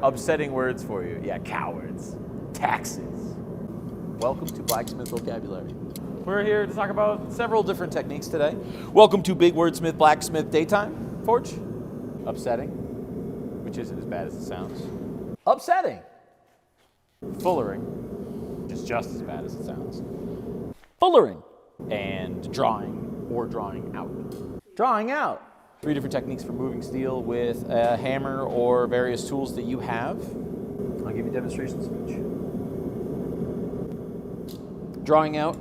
upsetting words for you. Yeah, cowards. Taxes. Welcome to Blacksmith Vocabulary. We're here to talk about several different techniques today. Welcome to Big Wordsmith Blacksmith Daytime Forge. Upsetting, which isn't as bad as it sounds. Upsetting. Fullering, which is just as bad as it sounds. Fullering. And drawing or drawing out. Drawing out. 3 different techniques for moving steel with a hammer or various tools that you have. I'll give you a demonstration speech. Drawing out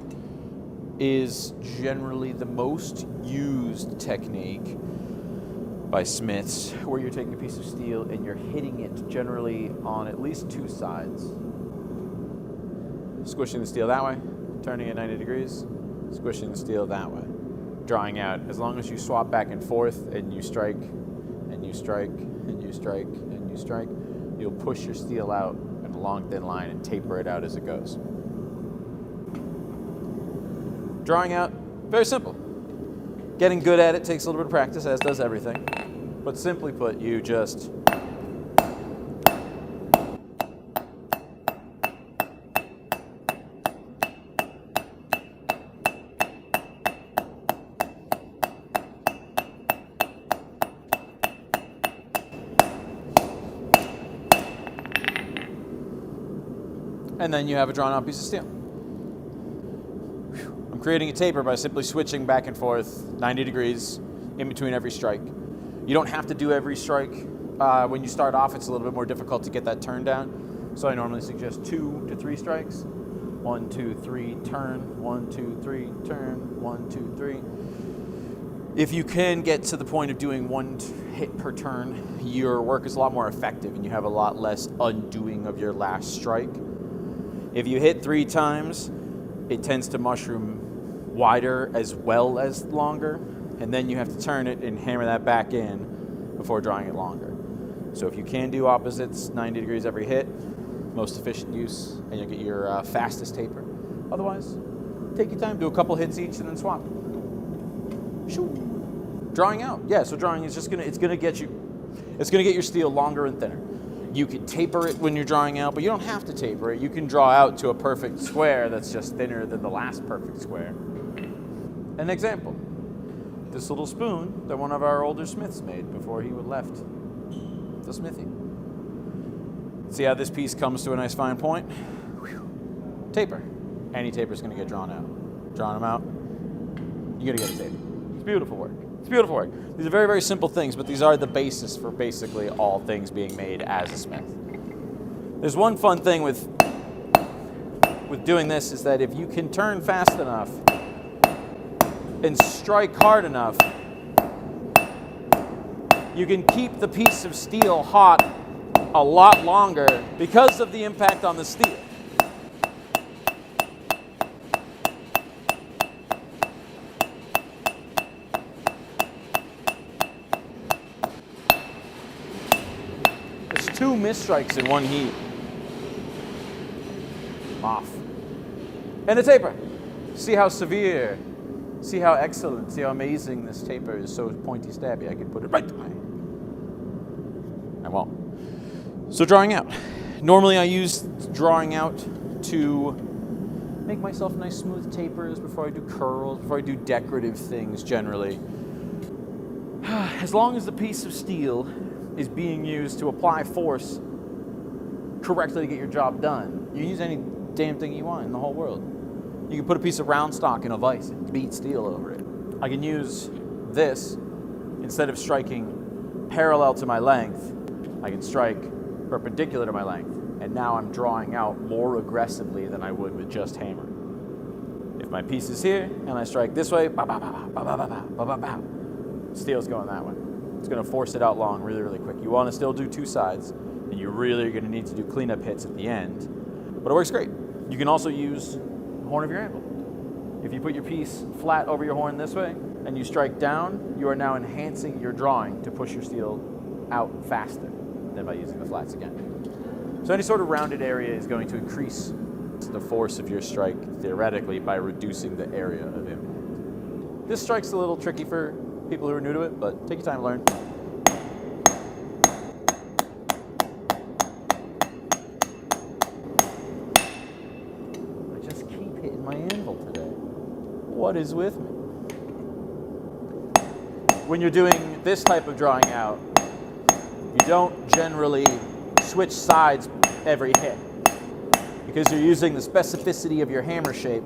is generally the most used technique by smiths, where you're taking a piece of steel and you're hitting it generally on at least 2 sides. Squishing the steel that way, turning it 90 degrees, squishing the steel that way. Drawing out, as long as you swap back and forth and you strike and you strike and you strike and you strike, you'll push your steel out in a long thin line and taper it out as it goes. Drawing out, very simple. Getting good at it takes a little bit of practice, as does everything. But simply put, you just and then you have a drawn out piece of steel. I'm creating a taper by simply switching back and forth 90 degrees in between every strike. You don't have to do every strike. When you start off, it's a little bit more difficult to get that turn down. So I normally suggest 2 to 3 strikes. 1, 2, 3, turn. 1, 2, 3, turn. 1, 2, 3. If you can get to the point of doing 1 hit per turn, your work is a lot more effective and you have a lot less undoing of your last strike. If you hit 3 times, it tends to mushroom wider as well as longer, and then you have to turn it and hammer that back in before drawing it longer. So if you can do opposites 90 degrees every hit, most efficient use, and you'll get your fastest taper. Otherwise, take your time, do a couple hits each, and then swap. Shoo. Drawing out, yeah. So drawing is just it's gonna get your steel longer and thinner. You can taper it when you're drawing out, but you don't have to taper it. You can draw out to a perfect square that's just thinner than the last perfect square. An example, this little spoon that one of our older smiths made before he left the smithy. See how this piece comes to a nice fine point? Taper. Any taper is going to get drawn out. Drawing them out, you're going to get a taper. It's beautiful work. It's beautiful work. These are very, very simple things, but these are the basis for basically all things being made as a smith. There's one fun thing with doing this is that if you can turn fast enough and strike hard enough, you can keep the piece of steel hot a lot longer because of the impact on the steel. There's 2 misstrikes in one heat. Off. And a taper. See how severe, see how excellent, see how amazing this taper is, so pointy stabby. I could put it right away. I won't. So drawing out. Normally I use drawing out to make myself nice smooth tapers before I do curls, before I do decorative things generally. As long as the piece of steel is being used to apply force correctly to get your job done, you can use any damn thing you want in the whole world. You can put a piece of round stock in a vise and beat steel over it. I can use this, instead of striking parallel to my length, I can strike perpendicular to my length, and now I'm drawing out more aggressively than I would with just hammer. If my piece is here and I strike this way, ba ba ba ba ba ba ba ba ba, steel's going that way. It's going to force it out long really, really quick. You want to still do 2 sides, and you really are going to need to do cleanup hits at the end, but it works great. You can also use the horn of your anvil. If you put your piece flat over your horn this way and you strike down, you are now enhancing your drawing to push your steel out faster than by using the flats again. So any sort of rounded area is going to increase the force of your strike theoretically by reducing the area of impact. This strike's a little tricky for people who are new to it, but take your time to learn. What is with me? When you're doing this type of drawing out, you don't generally switch sides every hit because you're using the specificity of your hammer shape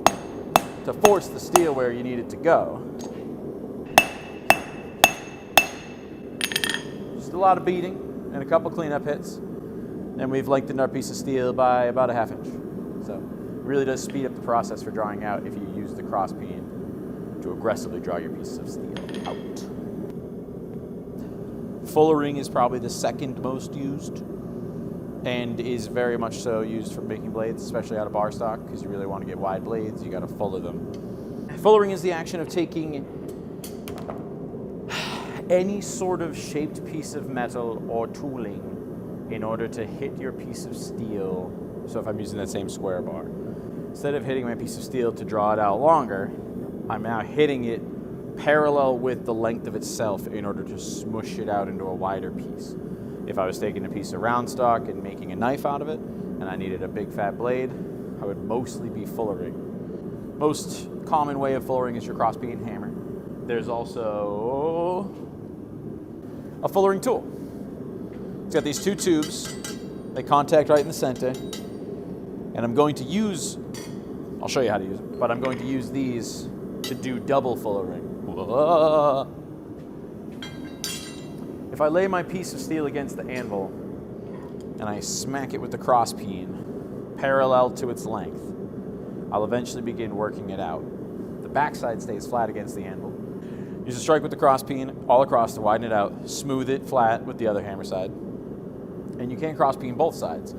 to force the steel where you need it to go. Just a lot of beating and a couple cleanup hits, and we've lengthened our piece of steel by about a half inch. So it really does speed up the process for drawing out if you use the cross peen to aggressively draw your piece of steel out. Fullering is probably the second most used and is very much so used for making blades, especially out of bar stock, because you really want to get wide blades, you got to fuller them. Fullering is the action of taking any sort of shaped piece of metal or tooling in order to hit your piece of steel. So if I'm using that same square bar, instead of hitting my piece of steel to draw it out longer, I'm now hitting it parallel with the length of itself in order to smush it out into a wider piece. If I was taking a piece of round stock and making a knife out of it, and I needed a big fat blade, I would mostly be fullering. Most common way of fullering is your cross peen hammer. There's also a fullering tool. It's got these two tubes. They contact right in the center. And I'm going to use, I'll show you how to use them, but I'm going to use these to do double fullering. Whoa. If I lay my piece of steel against the anvil and I smack it with the cross peen parallel to its length, I'll eventually begin working it out. The backside stays flat against the anvil. Use a strike with the cross peen all across to widen it out, smooth it flat with the other hammer side. And you can cross peen both sides.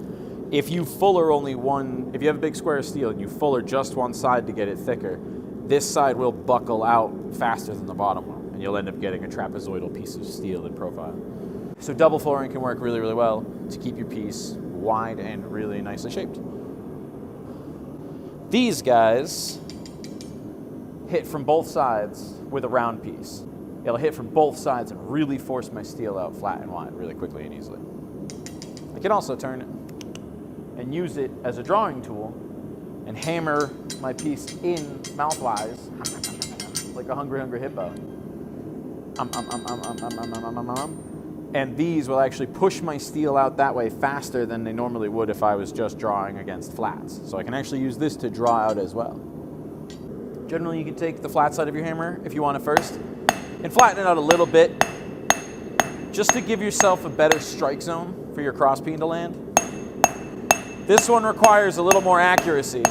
If you fuller only one, if you have a big square of steel and you fuller just one side to get it thicker, this side will buckle out faster than the bottom one, and you'll end up getting a trapezoidal piece of steel in profile. So double fullering can work really, really well to keep your piece wide and really nicely shaped. These guys hit from both sides with a round piece. It'll hit from both sides and really force my steel out flat and wide really quickly and easily. I can also turn it and use it as a drawing tool and hammer my piece in mouthwise like a hungry hippo. And these will actually push my steel out that way faster than they normally would if I was just drawing against flats. So I can actually use this to draw out as well. Generally, you can take the flat side of your hammer if you want it first and flatten it out a little bit just to give yourself a better strike zone for your cross peen to land. This one requires a little more accuracy.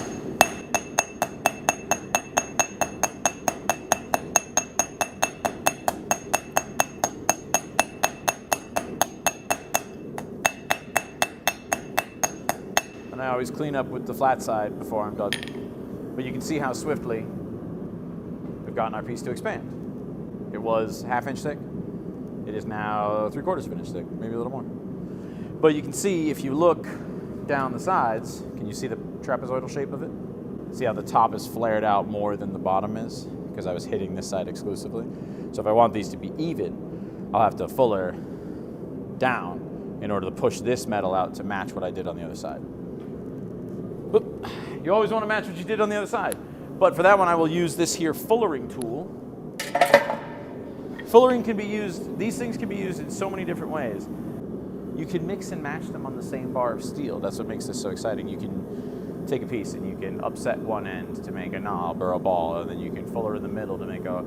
And I always clean up with the flat side before I'm done. But you can see how swiftly we've gotten our piece to expand. It was ½ inch thick. It is now 3/4 of an inch thick, maybe a little more. But you can see if you look down the sides, can you see the trapezoidal shape of it? See how the top is flared out more than the bottom is? Because I was hitting this side exclusively. So if I want these to be even, I'll have to fuller down in order to push this metal out to match what I did on the other side. Oop. You always want to match what you did on the other side. But for that one, I will use this here fullering tool. Fullering can be used, these things can be used in so many different ways. You can mix and match them on the same bar of steel. That's what makes this so exciting. You can take a piece and you can upset one end to make a knob or a ball, and then you can fuller in the middle to make a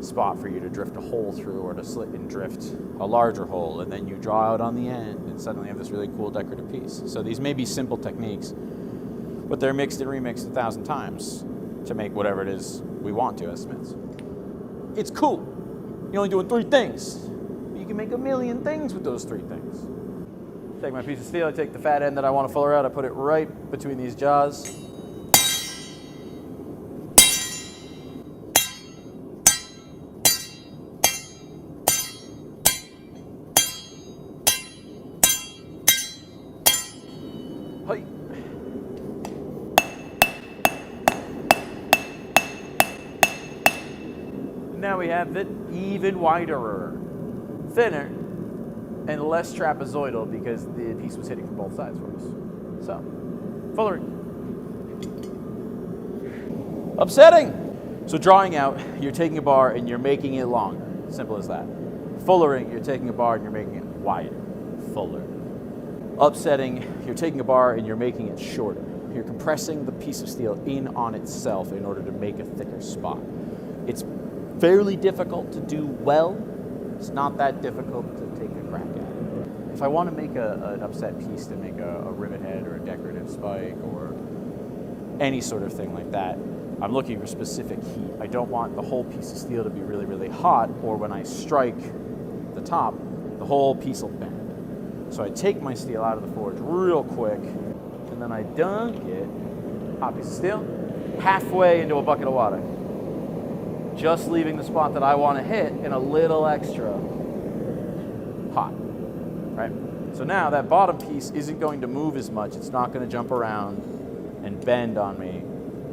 spot for you to drift a hole through or to slit and drift a larger hole, and then you draw out on the end and suddenly have this really cool decorative piece. So these may be simple techniques, but they're mixed and remixed 1,000 times to make whatever it is we want to as smiths. It's cool. You're only doing 3 things. You can make a million things with those 3 things. Take my piece of steel, I take the fat end that I want to fuller out, I put it right between these jaws. Hi. Now we have it even wider, thinner, and less trapezoidal because the piece was hitting from both sides for us. So, fullering. Upsetting. So drawing out, you're taking a bar and you're making it longer. Simple as that. Fullering, you're taking a bar and you're making it wider. Fuller. Upsetting, you're taking a bar and you're making it shorter. You're compressing the piece of steel in on itself in order to make a thicker spot. It's fairly difficult to do well. It's not that difficult to take a crack at it. If I want to make an upset piece to make a rivet head or a decorative spike or any sort of thing like that, I'm looking for specific heat. I don't want the whole piece of steel to be really, really hot, or when I strike the top, the whole piece will bend. So I take my steel out of the forge real quick, and then I dunk it, hot piece of steel, halfway into a bucket of water. Just leaving the spot that I want to hit in a little extra hot, right? So now that bottom piece isn't going to move as much. It's not going to jump around and bend on me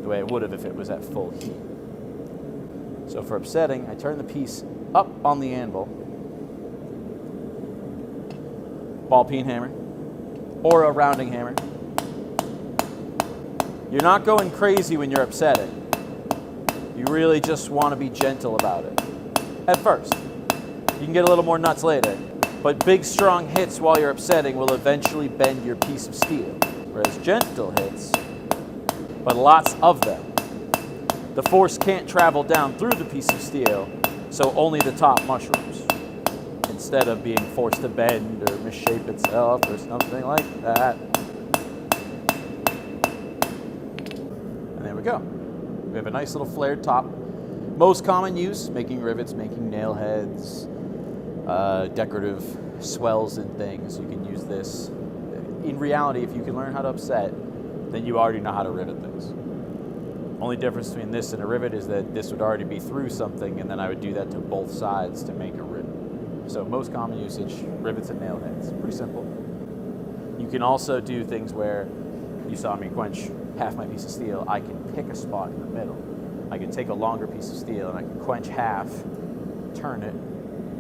the way it would have if it was at full heat. So for upsetting, I turn the piece up on the anvil, ball peen hammer, or a rounding hammer. You're not going crazy when you're upsetting. You really just want to be gentle about it at first. You can get a little more nuts later, but big strong hits while you're upsetting will eventually bend your piece of steel, whereas gentle hits, but lots of them, the force can't travel down through the piece of steel, so only the top mushrooms, instead of being forced to bend or misshape itself or something like that. And there we go. We have a nice little flared top. Most common use, making rivets, making nail heads, decorative swells and things. You can use this. In reality, if you can learn how to upset, then you already know how to rivet things. Only difference between this and a rivet is that this would already be through something, and then I would do that to both sides to make a rivet. So most common usage, rivets and nail heads. Pretty simple. You can also do things where you saw me quench half my piece of steel. I can pick a spot in the middle. I can take a longer piece of steel and I can quench half, turn it,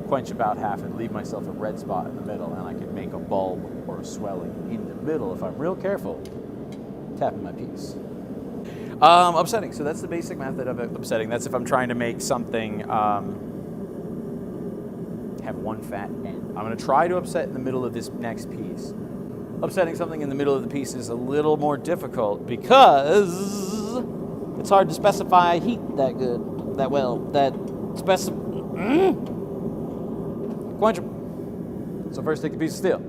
quench about half, and leave myself a red spot in the middle, and I can make a bulb or a swelling in the middle if I'm real careful tapping my piece. Upsetting. So that's the basic method of upsetting. That's if I'm trying to make something have one fat end. I'm going to try to upset in the middle of this next piece. Upsetting something in the middle of the piece is a little more difficult because it's hard to specify heat that well. Quench them. So first take the piece of steel.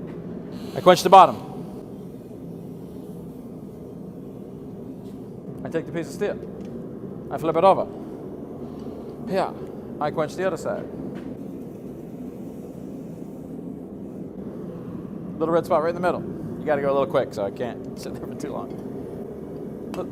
I quench the bottom. I take the piece of steel. I flip it over. Yeah. I quench the other side. Little red spot right in the middle. You got to go a little quick, so I can't sit there for too long. Look.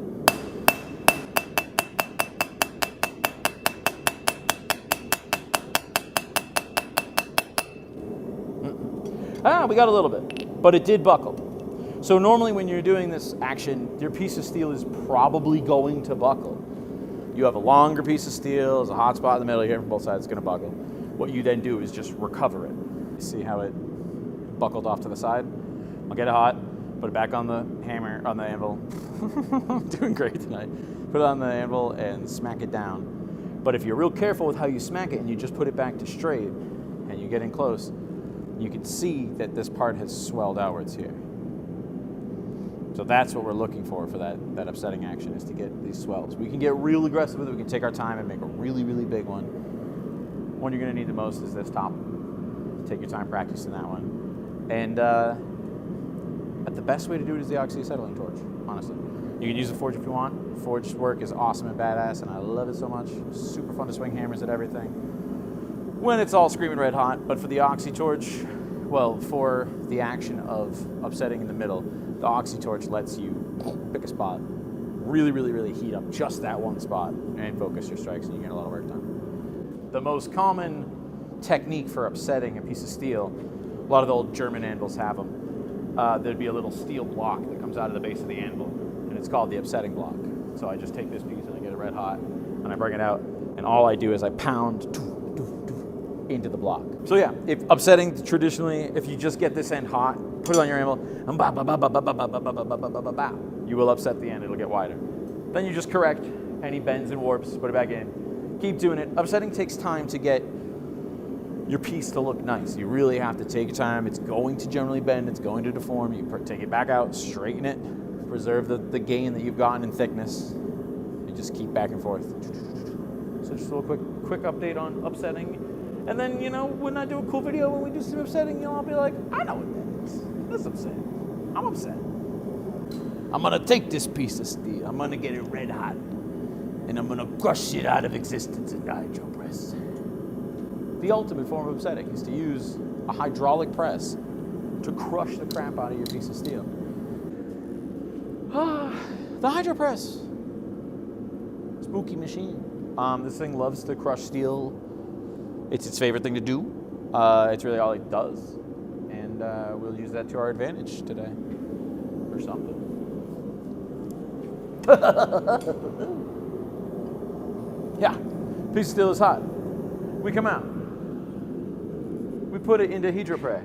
We got a little bit, but it did buckle. So normally when you're doing this action, your piece of steel is probably going to buckle. You have a longer piece of steel, there's a hot spot in the middle, you hear from both sides, it's going to buckle. What you then do is just recover it. See how it buckled off to the side? I'll get it hot, put it back on the hammer, on the anvil. I'm doing great tonight. Put it on the anvil and smack it down. But if you're real careful with how you smack it and you just put it back to straight and you get in close, you can see that this part has swelled outwards here. So that's what we're looking for that upsetting action, is to get these swells. We can get real aggressive with it. We can take our time and make a really, really big one. One you're going to need the most is this top. Take your time practicing that one. And the best way to do it is the oxyacetylene torch, honestly. You can use the forge if you want. Forged work is awesome and badass, and I love it so much. Super fun to swing hammers at everything when it's all screaming red hot. But for the oxy torch, well, for the action of upsetting in the middle, the oxy torch lets you pick a spot, really, really, really heat up just that one spot and focus your strikes, and you get a lot of work done. The most common technique for upsetting a piece of steel, a lot of the old German anvils have them. There'd be a little steel block that comes out of the base of the anvil, and it's called the upsetting block. So I just take this piece and I get it red hot, and I bring it out, and all I do is I pound into the block. So yeah, if upsetting traditionally, if you just get this end hot, put it on your anvil, and you will upset the end. It'll get wider. Then you just correct Any bends and warps, put it back in. Keep doing it. Upsetting takes time to get your piece to look nice. You really have to take your time. It's going to generally bend. It's going to deform. You take it back out, straighten it, preserve the gain that you've gotten in thickness. You just keep back and forth. So just a little quick update on upsetting. And then, you know, when I do a cool video, when we do some upsetting, you'll all be like, I know what that is. That's upset. I'm upset. I'm gonna take this piece of steel. I'm gonna get it red hot. And I'm gonna crush it out of existence in the hydro press. The ultimate form of upsetting is to use a hydraulic press to crush the crap out of your piece of steel. The hydro press. Spooky machine. This thing loves to crush steel. It's its favorite thing to do. It's really all it does. And we'll use that to our advantage today. Or something. Yeah, piece of steel is hot. We come out. We put it into hydropre.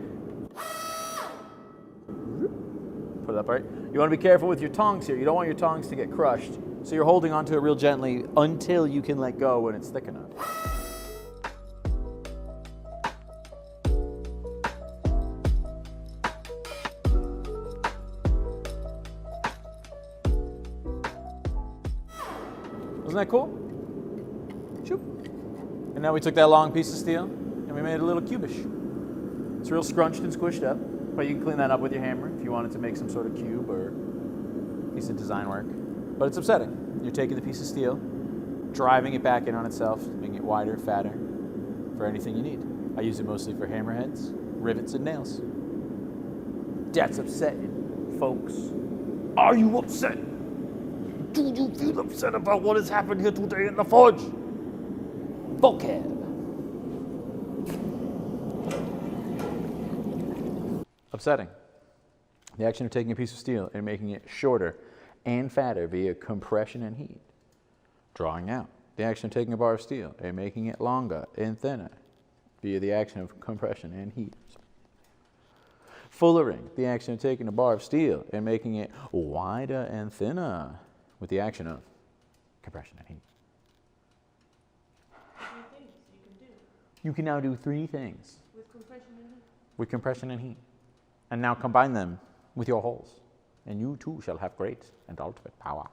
Put it up, right? You want to be careful with your tongs here. You don't want your tongs to get crushed. So you're holding onto it real gently until you can let go when it's thick enough. Wasn't that cool? Shoop. And now we took that long piece of steel and we made it a little cubish. It's real scrunched and squished up, but you can clean that up with your hammer if you wanted to make some sort of cube or piece of design work. But it's upsetting. You're taking the piece of steel, driving it back in on itself, making it wider, fatter, for anything you need. I use it mostly for hammerheads, rivets, and nails. That's upsetting, folks. Are you upset? Do you feel upset about what has happened here today in the forge? Vocab. Upsetting. The action of taking a piece of steel and making it shorter and fatter via compression and heat. Drawing out. The action of taking a bar of steel and making it longer and thinner via the action of compression and heat. Fullering. The action of taking a bar of steel and making it wider and thinner with the action of compression and heat. 3 things you can do. You can now do 3 things. With compression and heat. With compression and heat. And now combine them with your holes. And you too shall have great and ultimate power.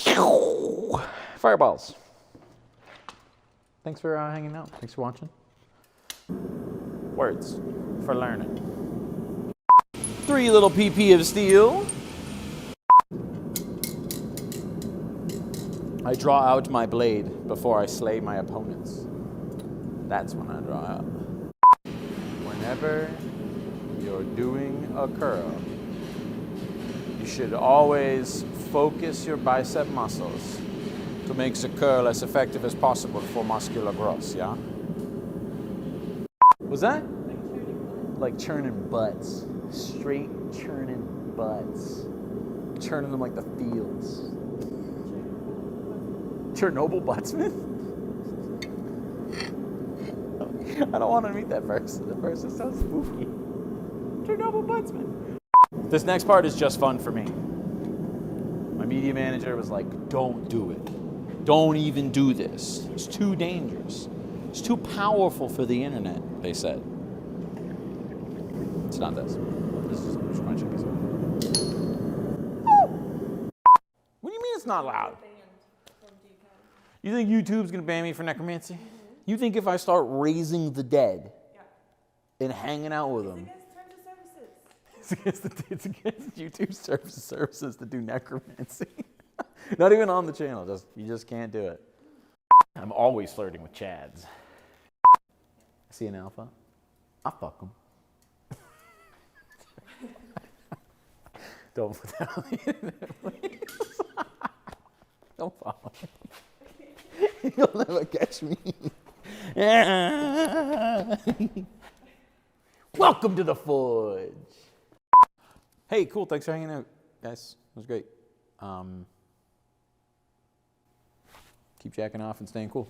Holes. Fireballs. Thanks for hanging out. Thanks for watching. Words for learning. 3 little pp of steel. I draw out my blade before I slay my opponents. That's when I draw out. Whenever you're doing a curl, you should always focus your bicep muscles to make the curl as effective as possible for muscular growth, yeah? Was that? Like churning butts. Straight churning butts. Churning them like the fields. Chernobyl Blacksmith? I don't want to meet that person. That person sounds spooky. Chernobyl Blacksmith. This next part is just fun for me. My media manager was like, don't do it. Don't even do this. It's too dangerous. It's too powerful for the internet, they said. It's not this. This is just my chicken. What do you mean it's not loud? You think YouTube's gonna ban me for necromancy? Mm-hmm. You think if I start raising the dead and hanging out with them, it's against YouTube services to do necromancy? Not even on the channel. You just can't do it. I'm always flirting with Chads. I see an alpha. I fuck them. Don't put that on the internet, please. Don't follow me. You'll never catch me. Welcome to the Forge. Hey, cool. Thanks for hanging out, guys. It was great. Keep jacking off and staying cool.